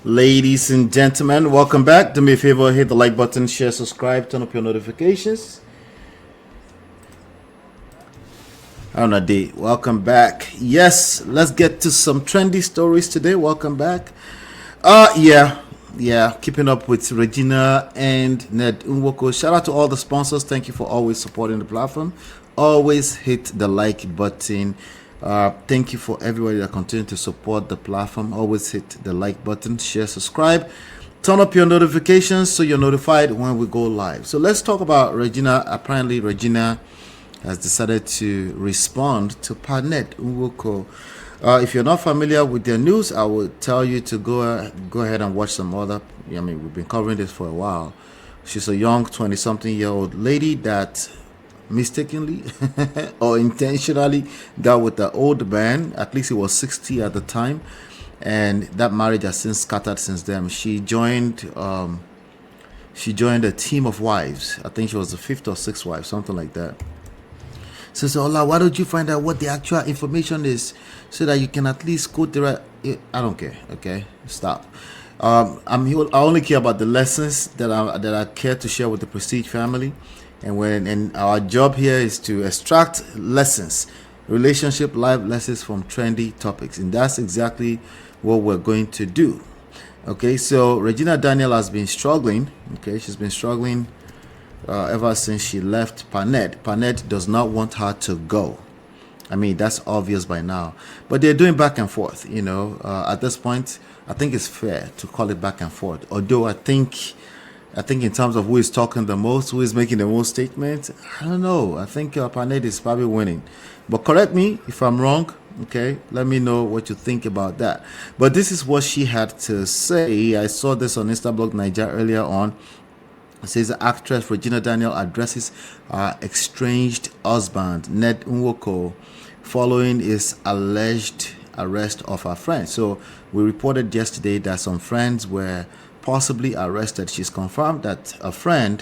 Ladies and gentlemen, welcome back. Do me a favor, hit the like button, share, subscribe, turn up your notifications. On a day, welcome back. Yes, let's get to some trendy stories today. Welcome back. Keeping up with Regina and Ned Nwoko. Shout out to all the sponsors. Thank you for always supporting the platform. Always hit the like button. Thank you for everybody that continue to support the platform. Always hit the like button, share, subscribe, turn up your notifications so you're notified when we go live. So let's talk about Regina. Apparently, Regina has decided to respond to Ned Nwoko. If you're not familiar with their news, I would tell you to go ahead and watch some other. I mean, we've been covering this for a while. She's a young 20-something-year-old lady that mistakenly or intentionally got with the old man. At least he was 60 at the time, and that marriage has since scattered since then. She joined a team of wives. I think she was the fifth or sixth wife, something like that. So Ola, why don't you find out what the actual information is so that you can at least quote the right? I don't care. Okay, stop. I only care about the lessons that I care to share with the Prestige family. And our job here is to extract lessons, relationship life lessons from trendy topics, and that's exactly what we're going to do. Okay, so Regina Daniel has been struggling. Okay, she's been struggling ever since she left Paned. Paned does not want her to go. I mean, that's obvious by now, but they're doing back and forth. At this point, I think it's fair to call it back and forth. Although I think in terms of who is talking the most, who is making the most statements, I don't know. I think Paned is probably winning. But correct me if I'm wrong, okay? Let me know what you think about that. But this is what she had to say. I saw this on Instablog Nigeria earlier on. It says the actress Regina Daniel addresses her estranged husband, Ned Nwoko, following his alleged arrest of her friend. So we reported yesterday that some friends were possibly arrested. She's confirmed that a friend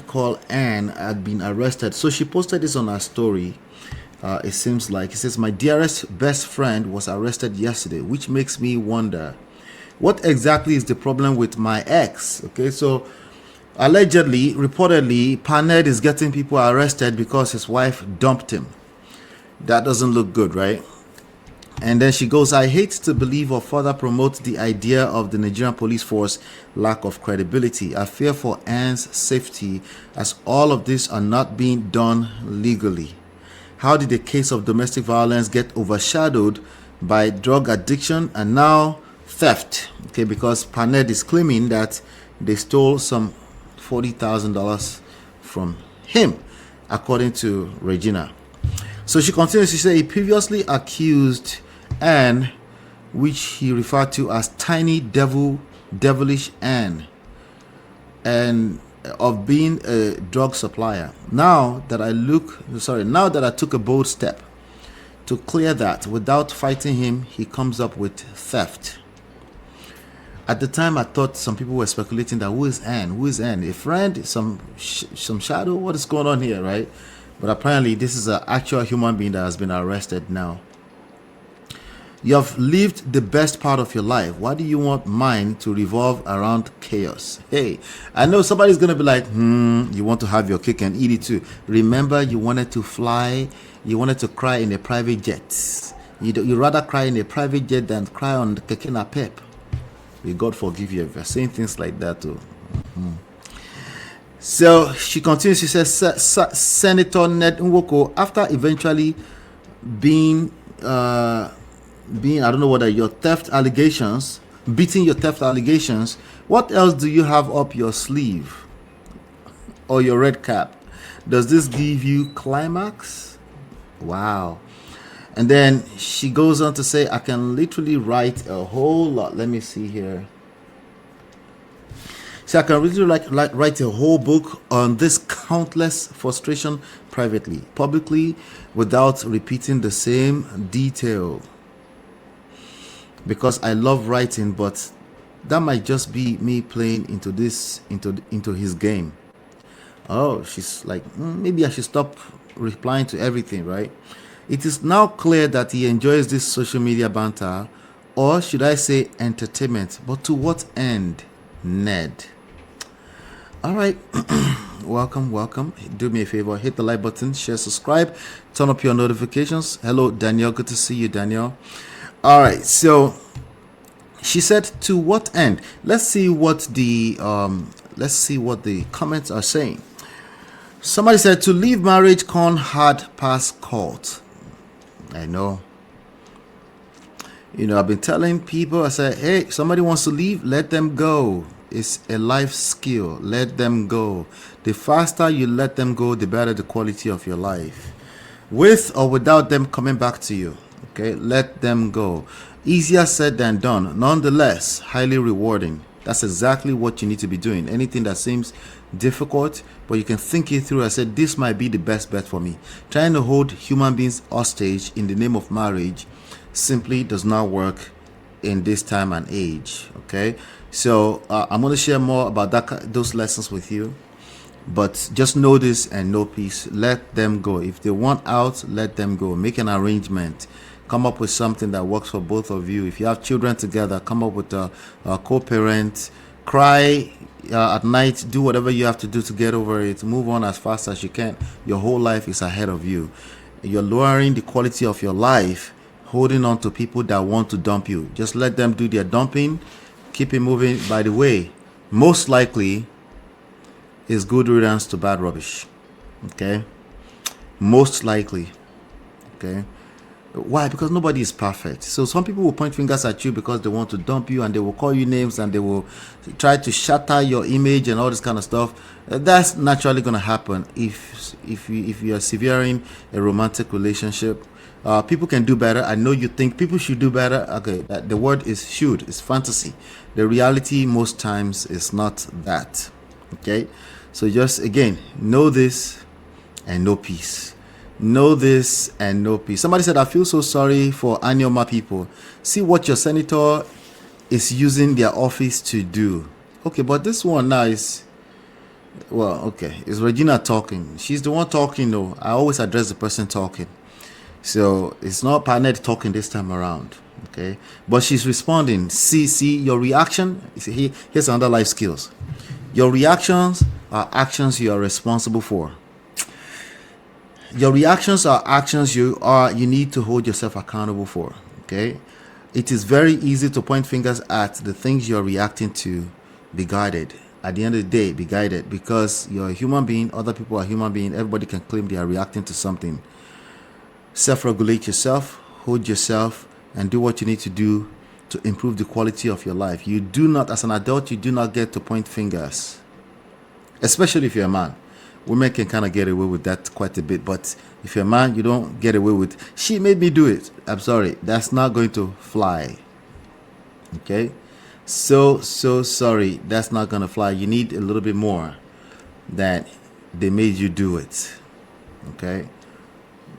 called Anne had been arrested. So she posted this on her story. It seems like it says, "My dearest best friend was arrested yesterday, which makes me wonder what exactly is the problem with my ex." Okay, so allegedly, reportedly, Paned is getting people arrested because his wife dumped him. That doesn't look good, right? And then she goes, "I hate to believe or further promote the idea of the Nigerian police force lack of credibility. I fear for Anne's safety as all of this are not being done legally. How did the case of domestic violence get overshadowed by drug addiction and now theft?" Okay, because Paned is claiming that they stole some $40,000 from him, according to Regina. So she continues to say he previously accused Anne, which he referred to as tiny devilish Anne, and of being a drug supplier. Now that I took a bold step to clear that without fighting him, he comes up with theft. At the time, I thought some people were speculating that who is Anne? Who is Anne? A friend? Some shadow? What is going on here, right? But apparently, this is an actual human being that has been arrested now. "You have lived the best part of your life. Why do you want mine to revolve around chaos?" Hey, I know somebody's going to be like, you want to have your cake and eat it too. Remember, you wanted to fly. You wanted to cry in a private jet. You'd rather cry in a private jet than cry on the keke napep. May God forgive you if you're saying things like that too. So she continues. She says, Senator Ned Nwoko, after eventually being I don't know whether your theft allegations, beating your theft allegations, what else do you have up your sleeve or your red cap? Does this give you climax? Wow. And then she goes on to say, I can literally write a whole lot. Let me see here. So I can really write a whole book on this countless frustration privately, publicly, without repeating the same detail. Because I love writing, but that might just be me playing into his game. Oh, she's like, maybe I should stop replying to everything, right? It is now clear that he enjoys this social media banter or should I say entertainment? But to what end, Ned? All right. welcome. Do me a favor, hit the like button, share, subscribe, turn up your notifications. Hello, Danielle. Good to see you, Danielle. All right. So she said, to what end? Let's see what the comments are saying. Somebody said, to leave marriage, con hard pass court. I know. I've been telling people, I said, hey, somebody wants to leave, let them go. It's a life skill. Let them go. The faster you let them go, the better the quality of your life. With or without them coming back to you. Okay, let them go. Easier said than done. Nonetheless, highly rewarding. That's exactly what you need to be doing. Anything that seems difficult, but you can think it through. I said, this might be the best bet for me. Trying to hold human beings hostage in the name of marriage simply does not work in this time and age. Okay, so I'm going to share more about those lessons with you, but just know this and know peace. Let them go. If they want out, let them go. Make an arrangement. Come up with something that works for both of you. If you have children together, come up with a co-parent. Cry at night. Do whatever you have to do to get over it. Move on as fast as you can. Your whole life is ahead of you. You're lowering the quality of your life, holding on to people that want to dump you. Just let them do their dumping. Keep it moving. By the way, most likely is good riddance to bad rubbish. Okay? Most likely. Okay? Why? Because nobody is perfect. So some people will point fingers at you because they want to dump you, and they will call you names, and they will try to shatter your image and all this kind of stuff. That's naturally going to happen if you are severing a romantic relationship. People can do better. I know you think people should do better. Okay, the word is should. It's fantasy. The reality most times is not that. Okay, so just again, know this and know peace. Know this and know peace. Somebody said, I feel so sorry for Anyoma people. See what your senator is using their office to do. Okay, but this one now is, well, okay, it's Regina talking. She's the one talking though. I always address the person talking. So it's not Panet talking this time around. Okay, but she's responding. See your reaction. Here's another life skills. Your reactions are actions you are responsible for. Your reactions are actions you need to hold yourself accountable for. Okay, it is very easy to point fingers at the things you're reacting to. Be guided. At the end of the day, be guided, because you're a human being. Other people are human beings. Everybody can claim they are reacting to something. Self-regulate yourself, hold yourself, and do what you need to do to improve the quality of your life. You do not, as an adult, you do not get to point fingers, especially if you're a man. Women can kind of get away with that quite a bit, but if you're a man, you don't get away with, she made me do it. I'm sorry, that's not going to fly. Okay, so sorry, that's not going to fly. You need a little bit more than they made you do it. Okay,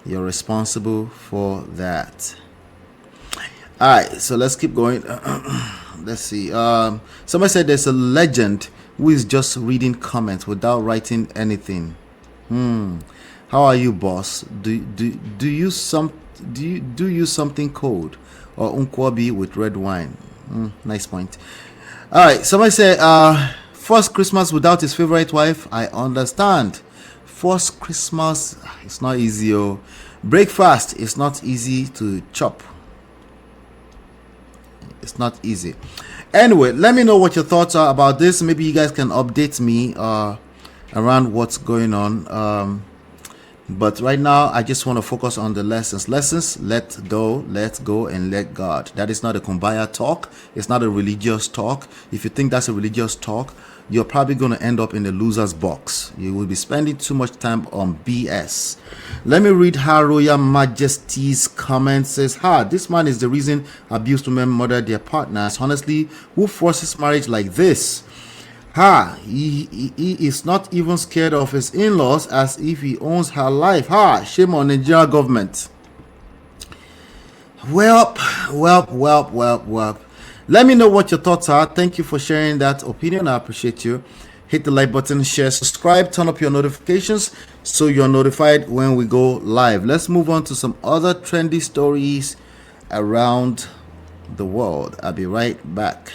you're responsible for that. All right, so let's keep going. Let's see. Somebody said there's a legend who is just reading comments without writing anything. How are you, boss? Do you use something cold or unkwabi with red wine? Nice point. All right. Somebody said first Christmas without his favorite wife. I understand. First Christmas, it's not easy. Oh, breakfast is not easy to chop. It's not easy. Anyway, let me know what your thoughts are about this. Maybe you guys can update me around what's going on. But right now, I just want to focus on the lessons. Lessons, let go, and let God. That is not a kumbaya talk. It's not a religious talk. If you think that's a religious talk, you're probably going to end up in the loser's box. You will be spending too much time on BS. Let me read Her Royal Majesty's comment. Says, this man is the reason abused women murder their partners. Honestly, who forces marriage like this? He is not even scared of his in-laws as if he owns her life. Shame on the Nigeria government. Well. Let me know what your thoughts are. Thank you for sharing that opinion. I appreciate you. Hit the like button, share, subscribe, turn up your notifications so you're notified when we go live. Let's move on to some other trendy stories around the world. I'll be right back.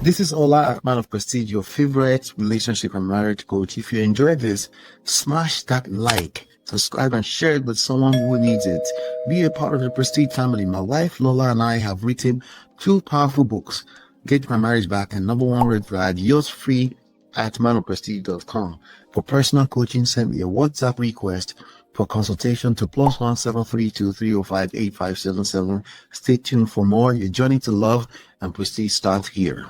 This is Ola at Man of Prestige, your favorite relationship and marriage coach. If you enjoyed this, smash that like, subscribe, and share it with someone who needs it. Be a part of the Prestige family. My wife Lola and I have written 2 powerful books, Get My Marriage Back and Number One Red Flag, yours free at manofprestige.com. For personal coaching, send me a WhatsApp request for consultation to +1 732 305 8577. Stay tuned for more. Your journey to love and prestige starts here.